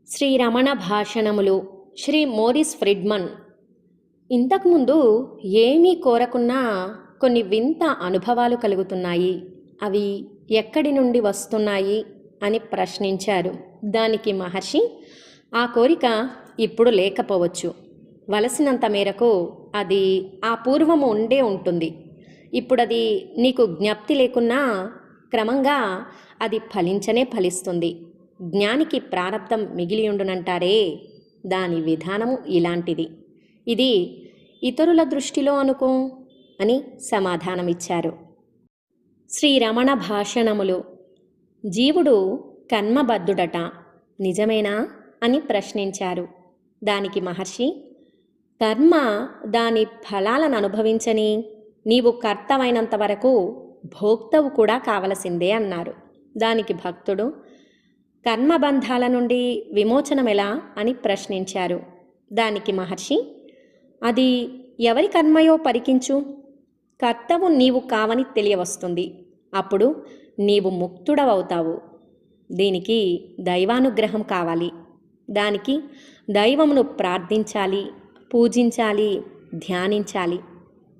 శ్రీ రమణ భాషణములు Shri Maurice Friedman. ఇంతకుముందు ఏమీ కోరకున్నా కొన్ని వింత అనుభవాలు కలుగుతున్నాయి. అవి ఎక్కడి నుండి వస్తున్నాయి అని ప్రశ్నించారు. దానికి మహర్షి, ఆ కోరిక ఇప్పుడు లేకపోవచ్చు. వలసినంత మేరకు అది ఆ పూర్వము ఉండే ఉంటుంది. ఇప్పుడది నీకు జ్ఞప్తి లేకున్నా క్రమంగా అది ఫలించనే ఫలిస్తుంది. జ్ఞానికి ప్రారబ్ధం మిగిలియుండునంటారే, దాని విధానము ఇలాంటిది. ఇది ఇతరుల దృష్టిలో అనుకో అని సమాధానమిచ్చారు. శ్రీరమణ భాషణములు. జీవుడు కర్మబద్ధుడట, నిజమేనా అని ప్రశ్నించారు. దానికి మహర్షి, కర్మ దాని ఫలాలను అనుభవించని నీవు కర్తవైనంత వరకు భోక్తవు కూడా కావలసిందే అన్నారు. దానికి భక్తుడు, కర్మబంధాల నుండి విమోచనమెలా అని ప్రశ్నించారు. దానికి మహర్షి, అది ఎవరి కర్మయో పరికించు. కర్తవు నీవు కావని తెలియవస్తుంది. అప్పుడు నీవు ముక్తుడవవుతావు. దీనికి దైవానుగ్రహం కావాలి. దానికి దైవమును ప్రార్థించాలి, పూజించాలి, ధ్యానించాలి.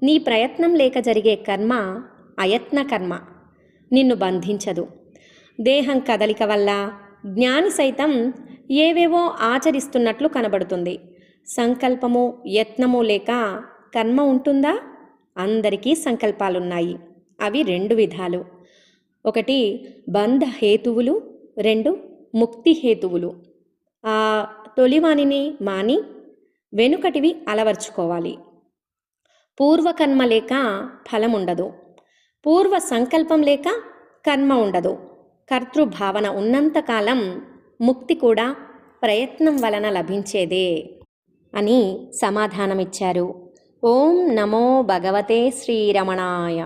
నీ ప్రయత్నం లేక జరిగే కర్మ అయత్న కర్మ, నిన్ను బంధించదు. దేహం కదలిక వల్ల జ్ఞాని సైతం ఏవేవో ఆచరిస్తున్నట్లు కనబడుతుంది. సంకల్పము యత్నము లేక కర్మ ఉంటుందా? అందరికీ సంకల్పాలున్నాయి. అవి రెండు విధాలు. ఒకటి బంధ హేతువులు, రెండు ముక్తి హేతువులు. ఆ తొలివానిని మాని వెనుకటివి అలవర్చుకోవాలి. పూర్వకర్మ లేక ఫలం ఉండదు. పూర్వ సంకల్పం లేక కర్మ ఉండదు. కర్తృభావన ఉన్నంతకాలం ముక్తి కూడా ప్రయత్నం వలన లభించేదే అని సమాధానమిచ్చారు. ఓం నమో భగవతే శ్రీరమణాయ.